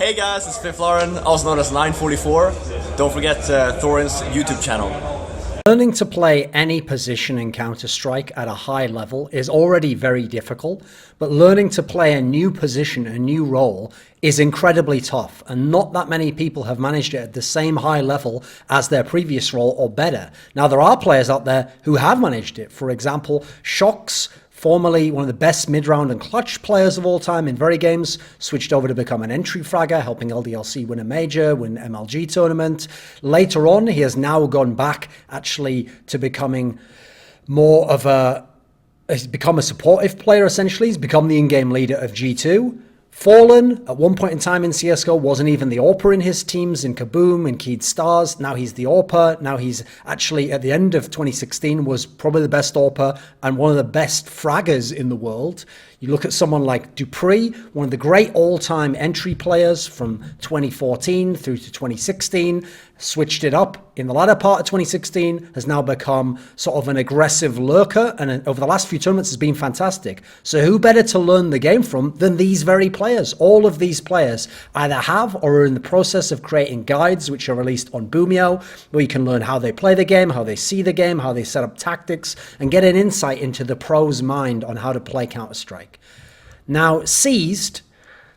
Hey guys, it's Fifth Lauren, also known as 944. Don't forget Thorin's YouTube channel. Learning to play any position in Counter-Strike at a high level is already very difficult, but learning to play a new position, a new role, is incredibly tough, and not that many people have managed it at the same high level as their previous role or better. Now, there are players out there who have managed it. For example, Shox, formerly one of the best mid-round and clutch players of all time in very games, switched over to become an entry fragger, helping LDLC win a major, win MLG tournament. Later on, he has now gone back actually to becoming more of he's become a supportive player essentially. He's become the in-game leader of G2. Fallen, at one point in time in CSGO, wasn't even the AWPer in his teams, in Kaboom, in Keyed Stars. Now he's the AWPer. Now he's actually, at the end of 2016, was probably the best AWPer and one of the best fraggers in the world. You look at someone like Dupree, one of the great all-time entry players from 2014 through to 2016, switched it up in the latter part of 2016, has now become sort of an aggressive lurker, and over the last few tournaments has been fantastic. So who better to learn the game from than these very players? All of these players either have or are in the process of creating guides which are released on Boomio, where you can learn how they play the game, how they see the game, how they set up tactics, and get an insight into the pro's mind on how to play Counter-Strike. Now, Seized,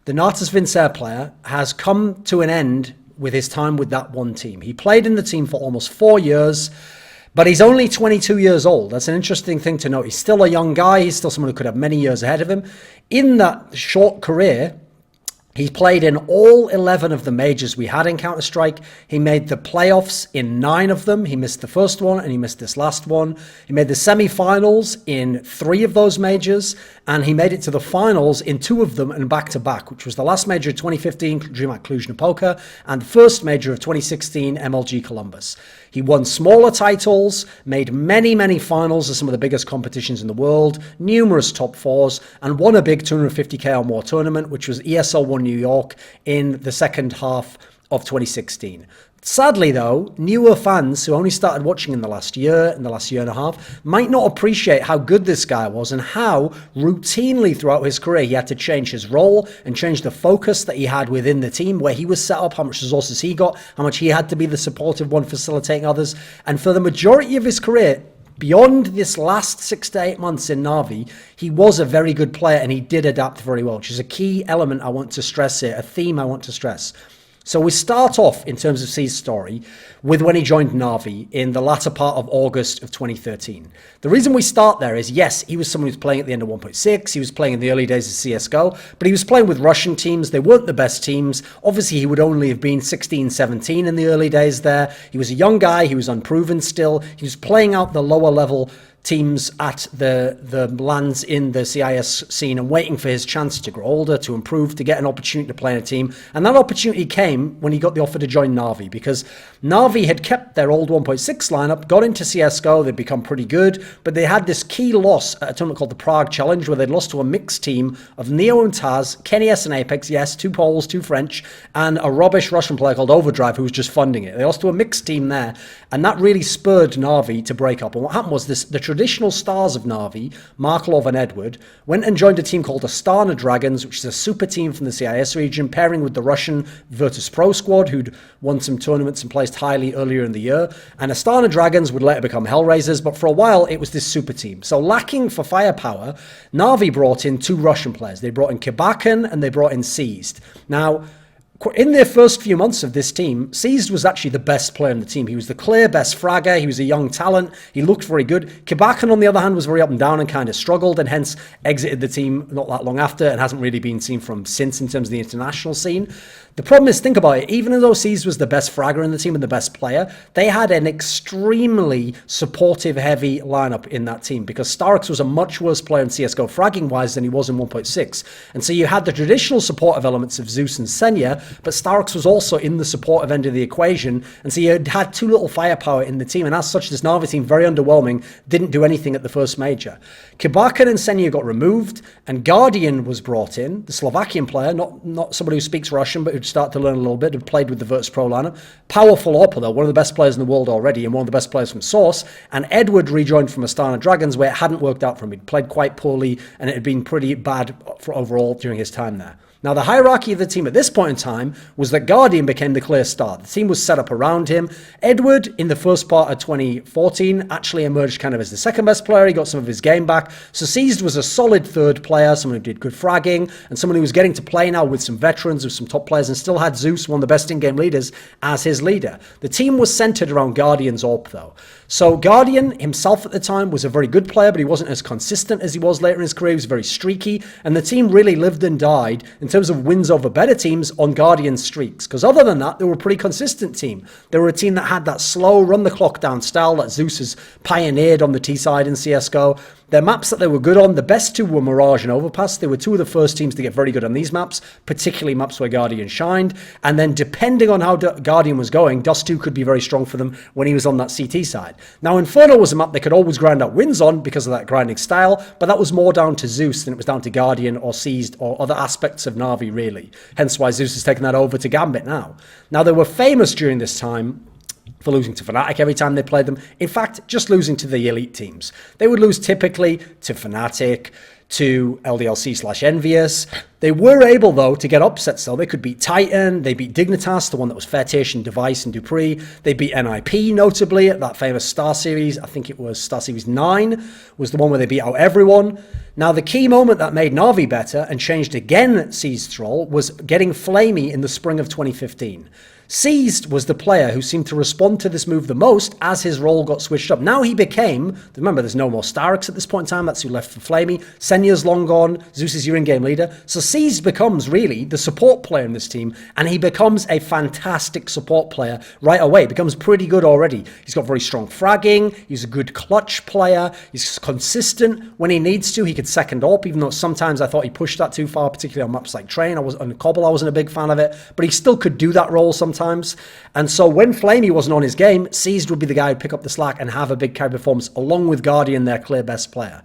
the Natas Vincere player, has come to an end with his time with that one team. He played in the team for almost 4 years, but he's only 22 years old. That's an interesting thing to note. He's still a young guy. He's still someone who could have many years ahead of him. In that short career, he played in all 11 of the majors we had in Counter-Strike. He made the playoffs in 9 of them. He missed the first one and he missed this last one. He made the semi-finals in 3 of those majors, and he made it to the finals in 2 of them and back-to-back, which was the last major of 2015, DreamHack Cluj-Napoca, and the first major of 2016, MLG Columbus. He won smaller titles, made many, many finals of some of the biggest competitions in the world, numerous top 4s, and won a big 250k or more tournament, which was ESL 1 New York in the second half of 2016. Sadly, though, newer fans who only started watching in the last year and a half, might not appreciate how good this guy was and how routinely throughout his career he had to change his role and change the focus that he had within the team, where he was set up, how much resources he got, how much he had to be the supportive one facilitating others. And for the majority of his career, beyond this last 6 to 8 months in Na'Vi, he was a very good player and he did adapt very well, which is a key element I want to stress here, a theme I want to stress. So we start off, in terms of C's story, with when he joined Na'Vi in the latter part of August of 2013. The reason we start there is, yes, he was someone who was playing at the end of 1.6, he was playing in the early days of CSGO, but he was playing with Russian teams. They weren't the best teams. Obviously, he would only have been 16, 17 in the early days there. He was a young guy, he was unproven still. He was playing out the lower level teams at the lands in the CIS scene and waiting for his chance to grow older, to improve, to get an opportunity to play in a team. And that opportunity came when he got the offer to join Na'Vi, because Na'Vi had kept their old 1.6 lineup, got into CSGO, they'd become pretty good, but they had this key loss at a tournament called the Prague Challenge, where they'd lost to a mixed team of Neo and Taz, Kenny S and Apex, yes, 2 Poles, 2 French, and a rubbish Russian player called Overdrive who was just funding it. They lost to a mixed team there, and that really spurred Na'Vi to break up. And what happened was the traditional stars of Na'Vi, Markelov and Edward, went and joined a team called Astana Dragons, which is a super team from the CIS region, pairing with the Russian Virtus Pro squad, who'd won some tournaments and placed highly earlier in the year. And Astana Dragons would later become Hellraisers, but for a while it was this super team. So lacking for firepower, Na'Vi brought in 2 Russian players. They brought in Kibakan and they brought in Seized. Now, in their first few months of this team, Seized was actually the best player in the team. He was the clear best fragger. He was a young talent. He looked very good. Kibakan, on the other hand, was very up and down and kind of struggled, and hence exited the team not that long after and hasn't really been seen from since in terms of the international scene. The problem is, think about it, even though Seized was the best fragger in the team and the best player, they had an extremely supportive heavy lineup in that team, because Starix was a much worse player in CSGO fragging wise than he was in 1.6. And so you had the traditional supportive elements of Zeus and Senya, but Starix was also in the supportive end of the equation, and so you had too little firepower in the team, and as such this Na'Vi team, very underwhelming, didn't do anything at the first major. Kibakan and Senya got removed, and Guardian was brought in, the Slovakian player, not somebody who speaks Russian, but who'd start to learn a little bit, who'd played with the Virtus Pro lineup. Powerful AWPer though, one of the best players in the world already, and one of the best players from Source. And Edward rejoined from Astana Dragons, where it hadn't worked out for him. He'd played quite poorly, and it had been pretty bad for overall during his time there. Now, the hierarchy of the team at this point in time was that Guardian became the clear star. The team was set up around him. Edward, in the first part of 2014, actually emerged kind of as the second best player. He got some of his game back. So Seized was a solid third player, someone who did good fragging, and someone who was getting to play now with some veterans, with some top players, and still had Zeus, one of the best in-game leaders, as his leader. The team was centered around Guardian's AWP, though. So Guardian himself at the time was a very good player, but he wasn't as consistent as he was later in his career. He was very streaky, and the team really lived and died in terms of wins over better teams on Guardian streaks. Because other than that, they were a pretty consistent team. They were a team that had that slow, run-the-clock-down style that Zeus has pioneered on the T side in CSGO. Their maps that they were good on, the best two were Mirage and Overpass. They were two of the first teams to get very good on these maps, particularly maps where Guardian shined. And then depending on how Guardian was going, Dust 2 could be very strong for them when he was on that CT side. Now, Inferno was a map they could always grind out wins on because of that grinding style, but that was more down to Zeus than it was down to Guardian or Seized or other aspects of Na'Vi, really. Hence why Zeus has taken that over to Gambit now. Now, they were famous during this time for losing to Fnatic every time they played them. In fact, just losing to the elite teams. They would lose typically to Fnatic, to LDLC/Envious. They were able, though, to get upsets, though. They could beat Titan, they beat Dignitas, the one that was Fairtation, Device, and Dupree. They beat NIP, notably, at that famous Star Series. I think it was Star Series 9, was the one where they beat out everyone. Now, the key moment that made Na'Vi better and changed again Seized's role was getting Flamey in the spring of 2015. Seized was the player who seemed to respond to this move the most as his role got switched up. Now he became, remember there's no more Starix at this point in time, that's who left for Flamey. Senya's long gone, Zeus is your in-game leader. So Seized becomes really the support player in this team, and he becomes a fantastic support player right away. Becomes pretty good already. He's got very strong fragging, he's a good clutch player, he's consistent when he needs to. He could second AWP, even though sometimes I thought he pushed that too far, particularly on maps like Train. On Cobble I wasn't a big fan of it, but he still could do that role sometimes. And so when Flamey wasn't on his game, Seized would be the guy who'd pick up the slack and have a big carry performance along with Guardian, their clear best player.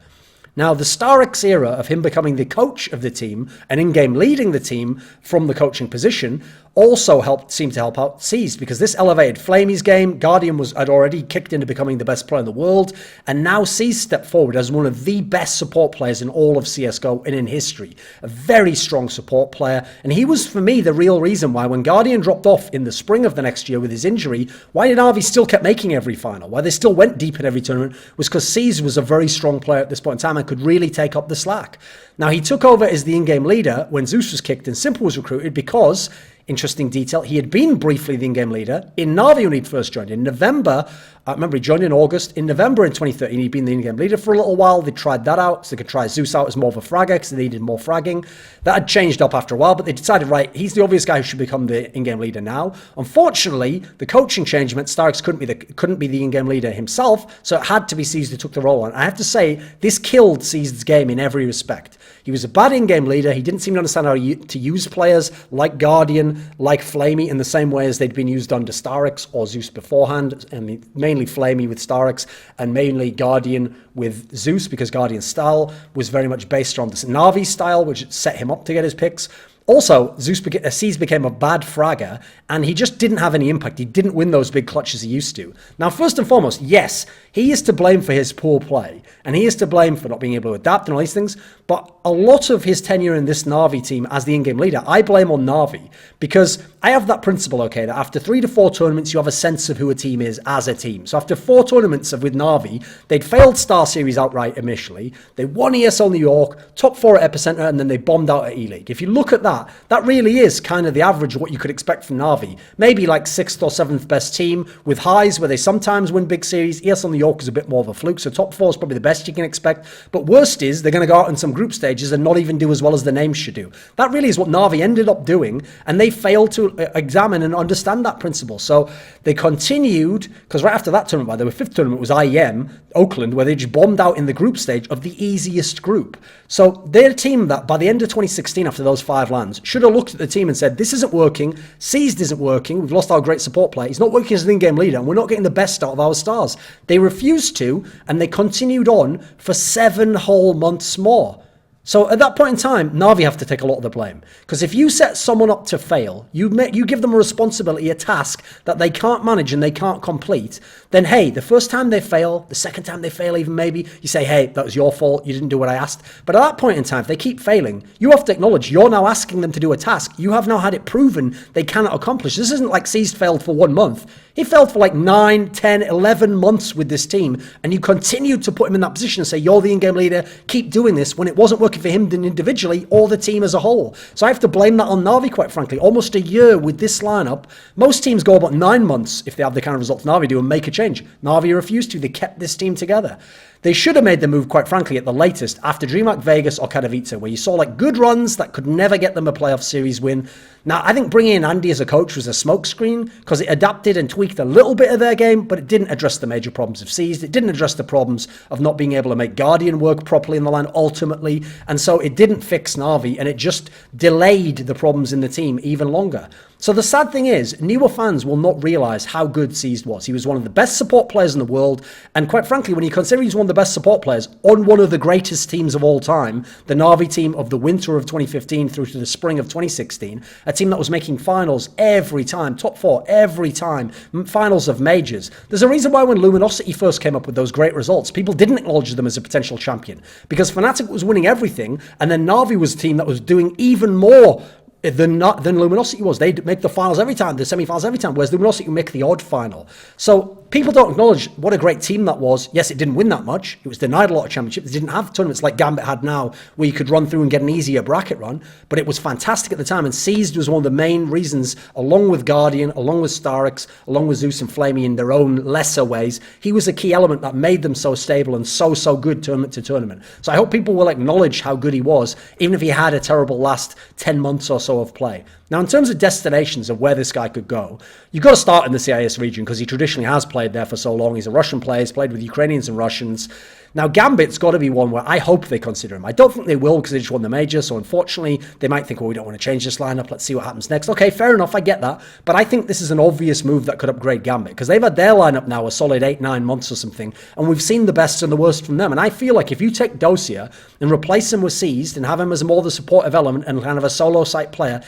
Now, the Starix era of him becoming the coach of the team and in-game leading the team from the coaching position also seemed to help out Seized, because this elevated Flamey's game. Guardian had already kicked into becoming the best player in the world, and now Seized stepped forward as one of the best support players in all of CSGO and in history. A very strong support player, and he was, for me, the real reason why when Guardian dropped off in the spring of the next year with his injury, why did Na'Vi still kept making every final, why they still went deep in every tournament, was because Seized was a very strong player at this point in time and could really take up the slack. Now, he took over as the in-game leader when Zeus was kicked and Simple was recruited because, interesting detail, he had been briefly the in-game leader in Na'Vi when he'd first joined. In November, remember he joined in August. In November in 2013, he'd been the in-game leader for a little while. They tried that out, so they could try Zeus out as more of a fragger because they needed more fragging. That had changed up after a while, but they decided, right, he's the obvious guy who should become the in-game leader now. Unfortunately, the coaching change meant Starix couldn't be the in-game leader himself, so it had to be Seized who took the role on. I have to say, this killed Seized's game in every respect. He was a bad in-game leader. He didn't seem to understand how to use players like Guardian, like Flamey, in the same way as they'd been used under Starix or Zeus beforehand. And mainly Flamey with Starix and mainly Guardian with Zeus, because Guardian's style was very much based on this Na'Vi style, which set him up to get his picks. Also, Seized became a bad fragger, and he just didn't have any impact. He didn't win those big clutches he used to. Now, first and foremost, yes, he is to blame for his poor play, and he is to blame for not being able to adapt and all these things, but a lot of his tenure in this Na'Vi team as the in-game leader, I blame on Na'Vi, because I have that principle, okay, that after 3 to 4 tournaments, you have a sense of who a team is as a team. So after 4 tournaments with Na'Vi, they'd failed Star Series outright initially, they won ESL New York, top 4 at Epicenter, and then they bombed out at E-League. If you look at that really is kind of the average of what you could expect from Na'Vi. Maybe like 6th or 7th best team with highs where they sometimes win big series. ESL New York is a bit more of a fluke, so top 4 is probably the best you can expect. But worst is they're going to go out in some group stages and not even do as well as the names should do. That really is what Na'Vi ended up doing, and they failed to examine and understand that principle. So they continued, because right after that tournament, by the way, 5th tournament was IEM, Oakland, where they just bombed out in the group stage of the easiest group. So they're a team that by the end of 2016, after those 5 lands, should have looked at the team and said, this isn't working, Seized isn't working, we've lost our great support player, he's not working as an in-game leader, and we're not getting the best out of our stars. They refused to, and they continued on for 7 whole months more. So at that point in time, Na'Vi have to take a lot of the blame. Because if you set someone up to fail, you give them a responsibility, a task that they can't manage and they can't complete, then hey, the first time they fail, the second time they fail even maybe, you say, hey, that was your fault, you didn't do what I asked. But at that point in time, if they keep failing, you have to acknowledge you're now asking them to do a task you have now had it proven they cannot accomplish. This isn't like Seized failed for 1 month. He failed for like 9, 10, 11 months with this team, and you continued to put him in that position and say, you're the in-game leader, keep doing this, when it wasn't working for him individually or the team as a whole. So I have to blame that on Na'Vi, quite frankly. Almost a year with this lineup. Most teams go about 9 months, if they have the kind of results Na'Vi do, and make a change. Na'Vi refused to. They kept this team together. They should have made the move, quite frankly, at the latest, after DreamHack Vegas or Katowice, where you saw like good runs that could never get them a playoff series win. Now, I think bringing in Andy as a coach was a smokescreen because it adapted and tweaked a little bit of their game, but it didn't address the major problems of Seized. It didn't address the problems of not being able to make Guardian work properly in the line ultimately. And so it didn't fix Na'Vi, and it just delayed the problems in the team even longer. So the sad thing is, newer fans will not realize how good Seized was. He was one of the best support players in the world. And quite frankly, when you consider he's one of the best support players on one of the greatest teams of all time, the Na'Vi team of the winter of 2015 through to the spring of 2016, a team that was making finals every time, top 4 every time, finals of majors. There's a reason why when Luminosity first came up with those great results, people didn't acknowledge them as a potential champion. Because Fnatic was winning everything, and then Na'Vi was a team that was doing even more than Luminosity was. They'd make the finals every time, the semi-finals every time, whereas Luminosity would make the odd final. So people don't acknowledge what a great team that was. Yes, it didn't win that much. It was denied a lot of championships. It didn't have tournaments like Gambit had now, where you could run through and get an easier bracket run, but it was fantastic at the time, and Seized was one of the main reasons, along with Guardian, along with Starix, along with Zeus and Flamey in their own lesser ways. He was a key element that made them so stable and so good tournament to tournament. So I hope people will acknowledge how good he was, even if he had a terrible last 10 months or so of play. Now, in terms of destinations of where this guy could go, you've got to start in the CIS region because he traditionally has played there for so long. He's a Russian player. He's played with Ukrainians and Russians. Now, Gambit's got to be one where I hope they consider him. I don't think they will because they just won the major. So unfortunately, they might think, well, we don't want to change this lineup. Let's see what happens next. Okay, fair enough. I get that. But I think this is an obvious move that could upgrade Gambit because they've had their lineup now a solid 8-9 months or something. And we've seen the best and the worst from them. And I feel like if you take Dosia and replace him with Seized and have him as more the supportive element and kind of a solo site player,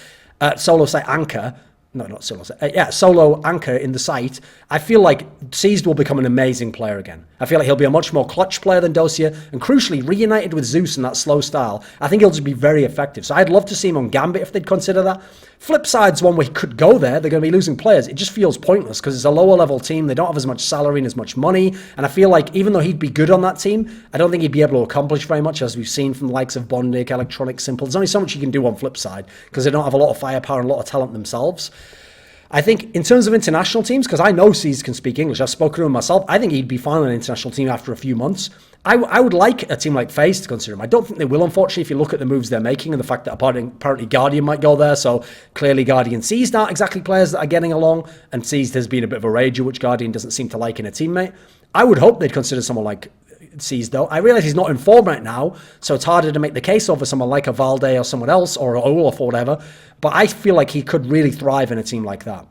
solo site anchor, no, not solo site, solo anchor in the site, I feel like Seized will become an amazing player again. I feel like he'll be a much more clutch player than Dosia, and crucially, reunited with Zeus in that slow style, I think he'll just be very effective. So I'd love to see him on Gambit if they'd consider that. Flip side's one where he could go there. They're going to be losing players. It just feels pointless because it's a lower level team. They don't have as much salary and as much money. And I feel like even though he'd be good on that team, I don't think he'd be able to accomplish very much, as we've seen from the likes of Bondic, Electronic, Simple. There's only so much you can do on flip side because they don't have a lot of firepower and a lot of talent themselves. I think in terms of international teams, because I know Seized can speak English, I've spoken to him myself, I think he'd be fine on an international team after a few months. I would like a team like FaZe to consider him. I don't think they will, unfortunately, if you look at the moves they're making and the fact that apparently Guardian might go there. So clearly Guardian and Seized aren't exactly players that are getting along, and Seized has been a bit of a rager, which Guardian doesn't seem to like in a teammate. I would hope they'd consider someone like Seized, though. I realize he's not in form right now, so it's harder to make the case over someone like a Valde or someone else, or Olaf or whatever, but I feel like he could really thrive in a team like that,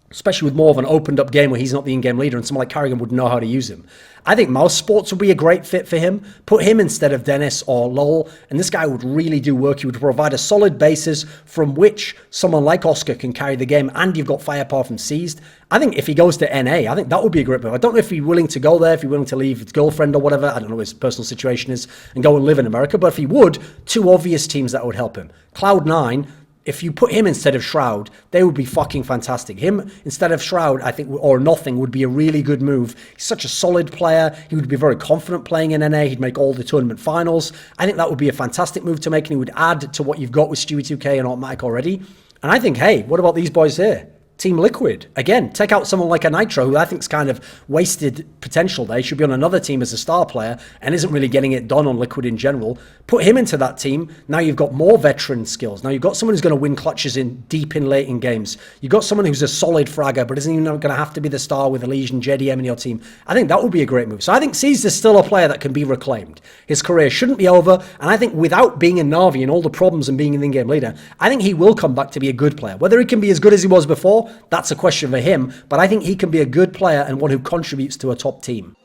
especially with more of an opened up game where he's not the in-game leader and someone like Carrigan would know how to use him. I think Mouse Sports would be a great fit for him. Put him instead of Dennis or Lowell, and this guy would really do work. He would provide a solid basis from which someone like Oscar can carry the game, and you've got firepower from Seized. I think if he goes to NA, I think that would be a great move. I don't know if he's willing to go there, if he's willing to leave his girlfriend or whatever, I don't know what his personal situation is, and go and live in America, but if he would, two obvious teams that would help him. Cloud9, if you put him instead of Shroud, they would be fucking fantastic. Him instead of Shroud, I think, or nothing, would be a really good move. He's such a solid player. He would be very confident playing in NA. He'd make all the tournament finals. I think that would be a fantastic move to make, and he would add to what you've got with Stewie 2K and Automatic already. And I think, hey, what about these boys here? Team Liquid. Again, take out someone like a Nitro, who I think's kind of wasted potential there. He should be on another team as a star player and isn't really getting it done on Liquid in general. Put him into that team. Now you've got more veteran skills. Now you've got someone who's going to win clutches in deep in late in games. You've got someone who's a solid fragger, but isn't even going to have to be the star with Elysian JDM in your team. I think that would be a great move. So I think Seized is still a player that can be reclaimed. His career shouldn't be over, and I think without being in Na'Vi and all the problems and being an in-game leader, I think he will come back to be a good player. Whether he can be as good as he was before, that's a question for him, but I think he can be a good player and one who contributes to a top team.